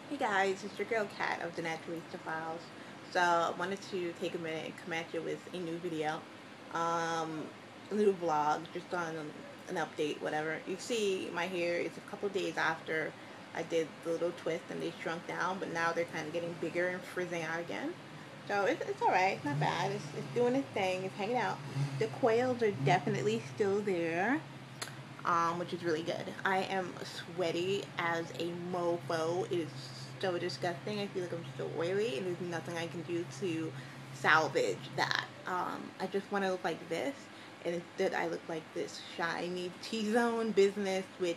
Hey guys, it's your girl Kat of the Naturalista Files. So I wanted to take a minute and come at you with a new video, a little vlog, just on an update, whatever. You see my hair is a couple days after I did the little twist and they shrunk down, but now they're kind of getting bigger and frizzing out again. So it's alright, it's not bad. It's doing its thing, it's hanging out. The coils are definitely still there, which is really good. I am sweaty as a mofo. It is so disgusting. I feel like I'm so oily, and there's nothing I can do to salvage that. I just want to look like this, and instead I look like this shiny T-zone business, which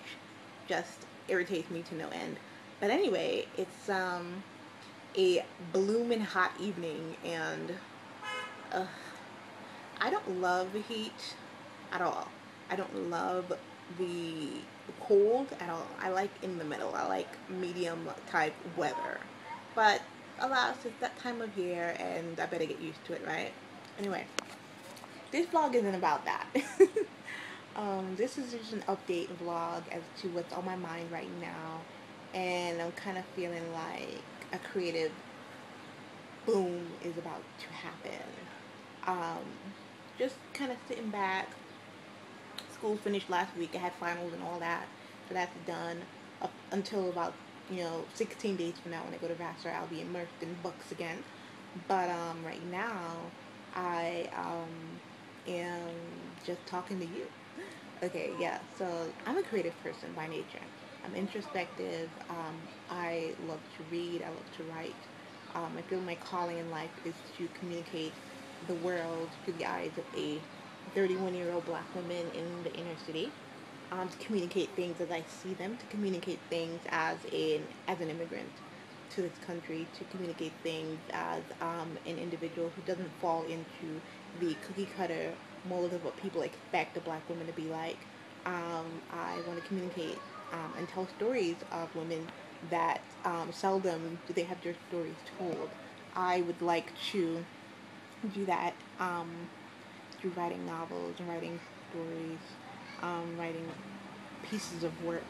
just irritates me to no end. But anyway, it's a blooming hot evening, and uh, I don't love the heat at all. I don't love the cold at all. I like in the middle. I like medium type weather. But alas, it's that time of year and I better get used to it, right? Anyway, this vlog isn't about that. This is just an update vlog as to what's on my mind right now. And I'm kind of feeling like a creative boom is about to happen. Um, just kind of sitting back. School finished last week. I had finals and all that, so that's done. Up until about 16 days from now when I go to Vassar, I'll be immersed in books again. But right now, I am just talking to you. Okay, yeah. So I'm a creative person by nature. I'm introspective. I love to read. I love to write. I feel my calling in life is to communicate the world through the eyes of a 31-year-old black woman in the inner city. To communicate things as I see them, to communicate things as an immigrant to this country, to communicate things as an individual who doesn't fall into the cookie cutter mold of what people expect a black woman to be like. I want to communicate and tell stories of women that seldom do they have their stories told. I would like to do that through writing novels and writing stories, writing pieces of work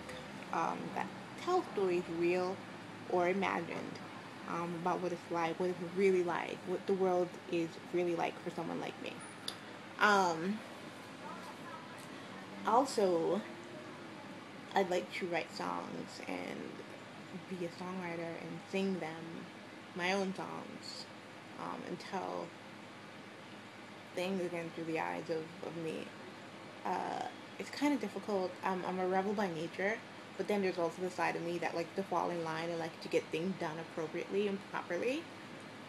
that tell stories real or imagined about what it's like, what it's really like, what the world is really like for someone like me. Um, Also, I'd like to write songs and be a songwriter and sing them, my own songs, and tell things again through the eyes of me. Uh, it's kind of difficult. I'm a rebel by nature, but then there's also the side of me that likes to fall in line and like to get things done appropriately and properly.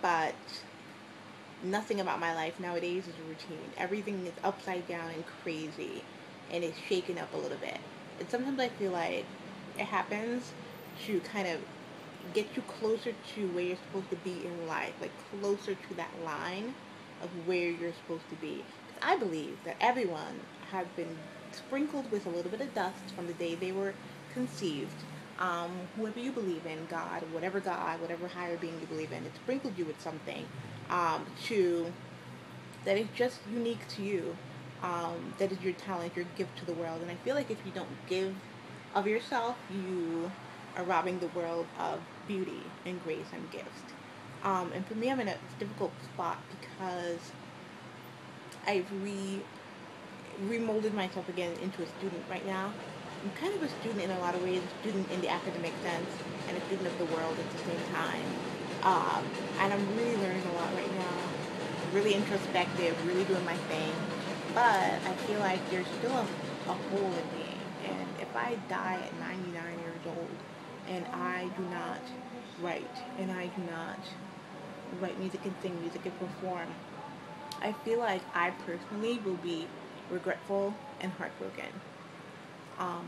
But nothing about my life nowadays is a routine. Everything is upside down and crazy, and it's shaken up a little bit. And sometimes I feel like it happens to kind of get you closer to where you're supposed to be in life, like closer to that line of where you're supposed to be. 'Cause I believe that everyone has been sprinkled with a little bit of dust from the day they were conceived. Whoever you believe in, God, whatever higher being you believe in, it sprinkled you with something to that is just unique to you. That is your talent, your gift to the world. And I feel like if you don't give of yourself, you are robbing the world of beauty and grace and gifts. And for me, I'm in a difficult spot because I've remolded myself again into a student right now. I'm kind of a student in a lot of ways, a student in the academic sense, and a student of the world at the same time. Um, and I'm really learning a lot right now. Really introspective, really doing my thing. But I feel like there's still a hole in me. And if I die at 99 years old and I do not write, and I do not write music and sing music and perform, I feel like I personally will be regretful and heartbroken. Um,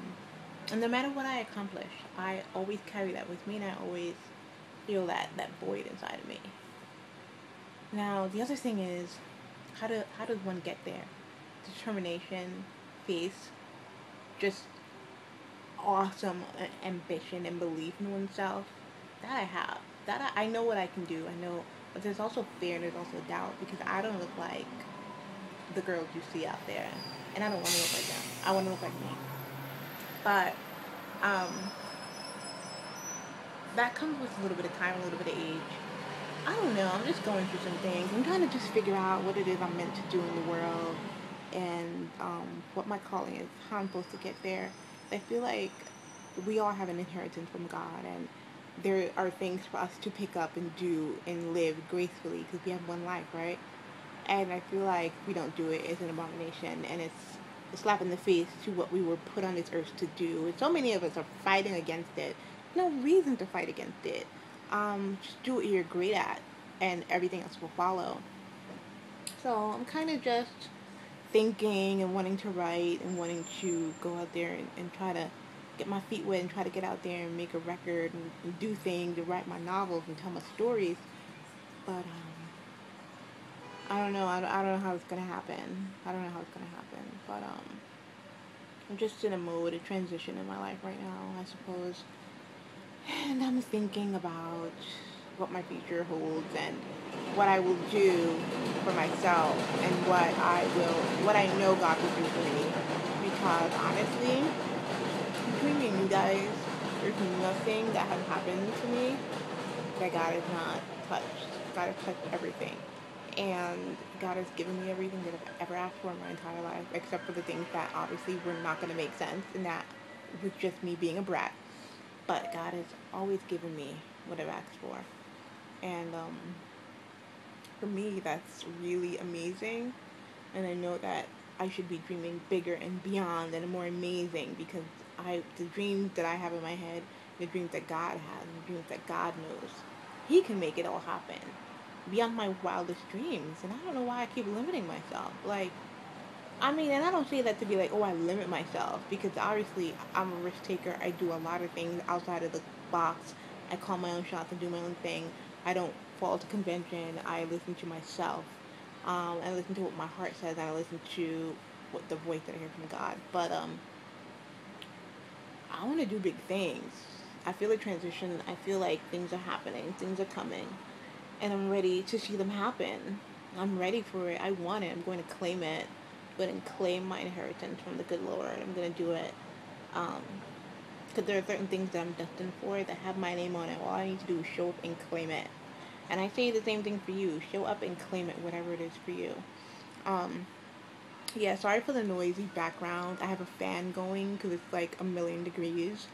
and no matter what I accomplish, I always carry that with me, and I always feel that void inside of me. Now, the other thing is, how does one get there? Determination, faith, just awesome ambition and belief in oneself. That I have. I know what I can do. I know, but there's also fear and there's also doubt because I don't look like the girls you see out there, and I don't want to look like them. I want to look like me. But um, that comes with a little bit of time, a little bit of age. I don't know. I'm just going through some things. I'm trying to just figure out what it is I'm meant to do in the world, and what my calling is, how I'm supposed to get there. I feel like we all have an inheritance from God, and there are things for us to pick up and do and live gracefully because we have one life, right? And I feel like if we don't do it, it's an abomination, and it's a slap in the face to what we were put on this earth to do. And so many of us are fighting against it. No reason to fight against it. Just do what you're great at, and everything else will follow. So I'm kind of just thinking and wanting to write and wanting to go out there and try to get my feet wet and try to get out there and make a record and do things and write my novels and tell my stories. But I don't know. I don't know how it's gonna happen. I don't know how it's gonna happen. But I'm just in a mode, a transition in my life right now, I suppose. And I'm thinking about what my future holds and what I will do for myself and what I know God will do for me. Because honestly, between me and you guys, there's nothing that has happened to me that God has not touched. God has touched everything. And God has given me everything that I've ever asked for in my entire life, except for the things that obviously were not going to make sense, and that was just me being a brat. But God has always given me what I've asked for. And for me, that's really amazing. And I know that I should be dreaming bigger and beyond and more amazing because the dreams that I have in my head, the dreams that God has, the dreams that God knows, He can make it all happen beyond my wildest dreams. And I don't know why I keep limiting myself. Like, I mean, and I don't say that to be like, oh, I limit myself, because obviously I'm a risk taker. I do a lot of things outside of the box. I call my own shots and do my own thing. I don't fall to convention. I listen to myself. I listen to what my heart says, and I listen to what the voice that I hear from God. But I want to do big things. I feel a transition. I feel like things are happening. Things are coming, and I'm ready to see them happen. I'm ready for it. I want it. I'm going to claim it. I'm going to claim my inheritance from the good Lord. I'm going to do it. Because there are certain things that I'm destined for that have my name on it. All I need to do is show up and claim it. And I say the same thing for you. Show up and claim it, whatever it is for you. Um, yeah, sorry for the noisy background. I have a fan going because it's like a million degrees.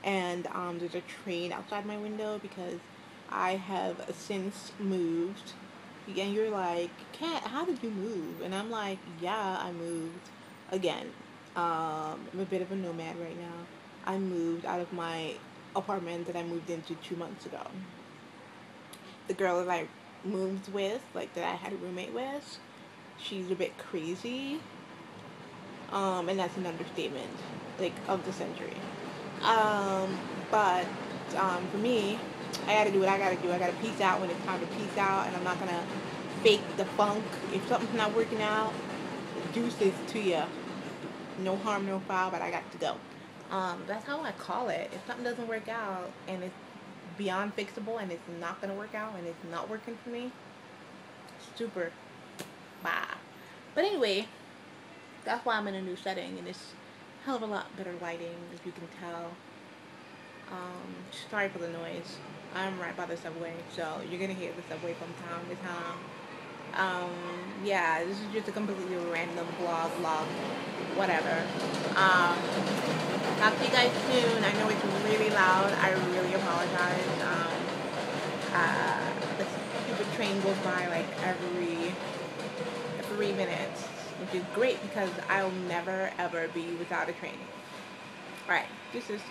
And there's a train outside my window because I have since moved. And you're like, Kat, how did you move? And I'm like, yeah, I moved again. I'm a bit of a nomad right now. I moved out of my apartment that I moved into 2 months ago. The girl that I moved with, like that I had a roommate with, she's a bit crazy. And that's an understatement, like of the century. Um, but for me, I gotta do what I gotta do. I gotta peace out when it's time to peace out, and I'm not gonna fake the funk. If something's not working out, deuces to you. No harm, no foul, but I got to go. That's how I call it. If something doesn't work out and it's beyond fixable and it's not gonna work out and it's not working for me, super bye. But anyway, that's why I'm in a new setting and it's hell of a lot better lighting, as you can tell. Sorry for the noise. I'm right by the subway, so you're gonna hear the subway from time to time. Yeah, this is just a completely random vlog, whatever. Talk to you guys soon. I know it's really loud. I really apologize. The stupid train goes by like every 3 minutes, which is great because I'll never ever be without a train. Alright, this is